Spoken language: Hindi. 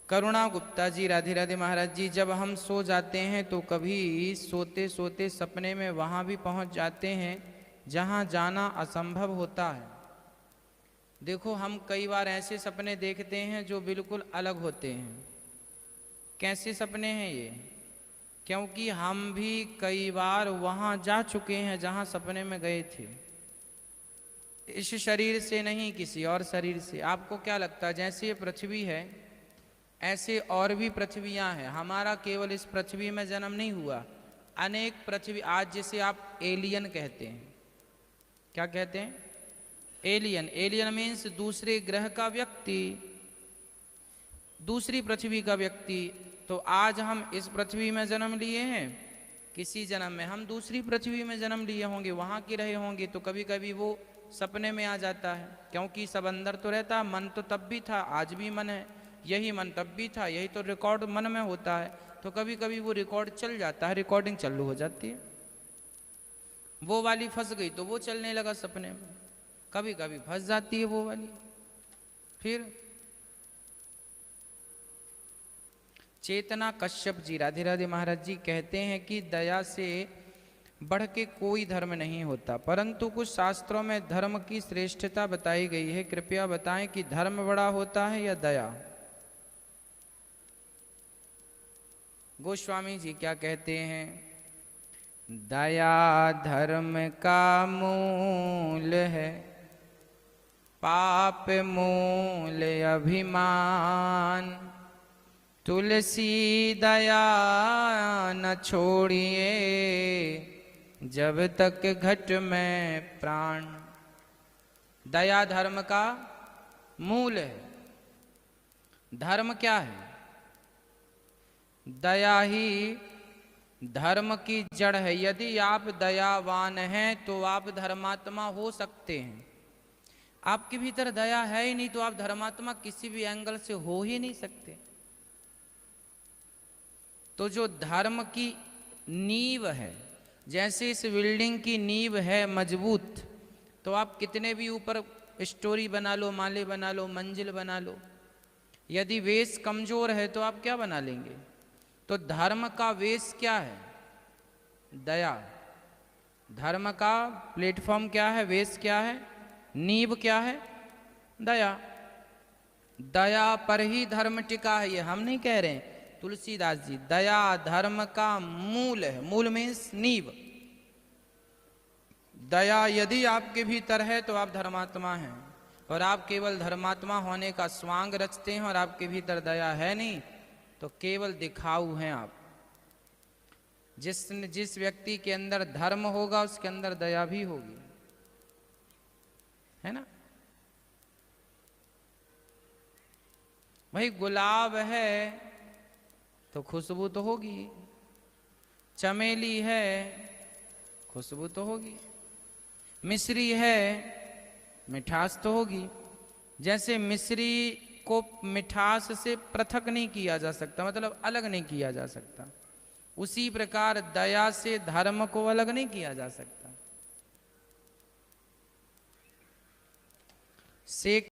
करुणा गुप्ता जी, राधे राधे महाराज जी। जब हम सो जाते हैं तो कभी सोते सोते सपने में वहां भी पहुंच जाते हैं जहां जाना असंभव होता है। देखो, हम कई बार ऐसे सपने देखते हैं जो बिल्कुल अलग होते हैं। कैसे सपने हैं ये? क्योंकि हम भी कई बार वहां जा चुके हैं जहां सपने में गए थे। इस शरीर से नहीं, किसी और शरीर से। आपको क्या लगता है, जैसे ये पृथ्वी है ऐसे और भी पृथ्वियां हैं। हमारा केवल इस पृथ्वी में जन्म नहीं हुआ, अनेक पृथ्वी। आज जिसे आप एलियन कहते हैं, क्या कहते हैं? एलियन। एलियन मीन्स दूसरे ग्रह का व्यक्ति, दूसरी पृथ्वी का व्यक्ति। तो आज हम इस पृथ्वी में जन्म लिए हैं, किसी जन्म में हम दूसरी पृथ्वी में जन्म लिए होंगे, वहां के रहे होंगे। तो कभी कभी वो सपने में आ जाता है, क्योंकि सब अंदर तो रहता, मन तो तब भी था, आज भी मन है, यही मन तब भी था, यही तो रिकॉर्ड मन में होता है। तो कभी कभी वो रिकॉर्ड चल जाता है, रिकॉर्डिंग चालू हो जाती है। वो वाली फंस गई तो वो चलने लगा सपने में, कभी कभी फंस जाती है वो वाली। फिर चेतना कश्यप जी, राधे राधे महाराज जी, कहते हैं कि दया से बढ़ के कोई धर्म नहीं होता, परंतु कुछ शास्त्रों में धर्म की श्रेष्ठता बताई गई है। कृपया बताएं कि धर्म बड़ा होता है या दया? गोस्वामी जी क्या कहते हैं? दया धर्म का मूल है, पाप मूल अभिमान। तुलसी दया न छोड़िए, जब तक घट में प्राण। दया धर्म का मूल है। धर्म क्या है? दया ही धर्म की जड़ है। यदि आप दयावान हैं तो आप धर्मात्मा हो सकते हैं। आपके भीतर दया है ही नहीं तो आप धर्मात्मा किसी भी एंगल से हो ही नहीं सकते। तो जो धर्म की नींव है, जैसे इस बिल्डिंग की नींव है मजबूत, तो आप कितने भी ऊपर स्टोरी बना लो, माले बना लो, मंजिल बना लो, यदि बेस कमजोर है तो आप क्या बना लेंगे? तो धर्म का बेस क्या है? दया। धर्म का प्लेटफॉर्म क्या है? बेस क्या है? नींव क्या है? दया। दया पर ही धर्म टिका है, ये हम नहीं कह रहे हैं, तुलसीदास जी। दया धर्म का मूल है। मूल मीन्स नींव। दया यदि आपके भीतर है तो आप धर्मात्मा हैं, और आप केवल धर्मात्मा होने का स्वांग रचते हैं और आपके भीतर दया है नहीं तो केवल दिखाऊ हैं आप। जिस व्यक्ति के अंदर धर्म होगा उसके अंदर दया भी होगी, है ना? भाई गुलाब है तो खुशबू तो होगी, चमेली है खुशबू तो होगी, मिश्री है मिठास तो होगी। जैसे मिश्री को मिठास से पृथक नहीं किया जा सकता, मतलब अलग नहीं किया जा सकता, उसी प्रकार दया से धर्म को अलग नहीं किया जा सकता।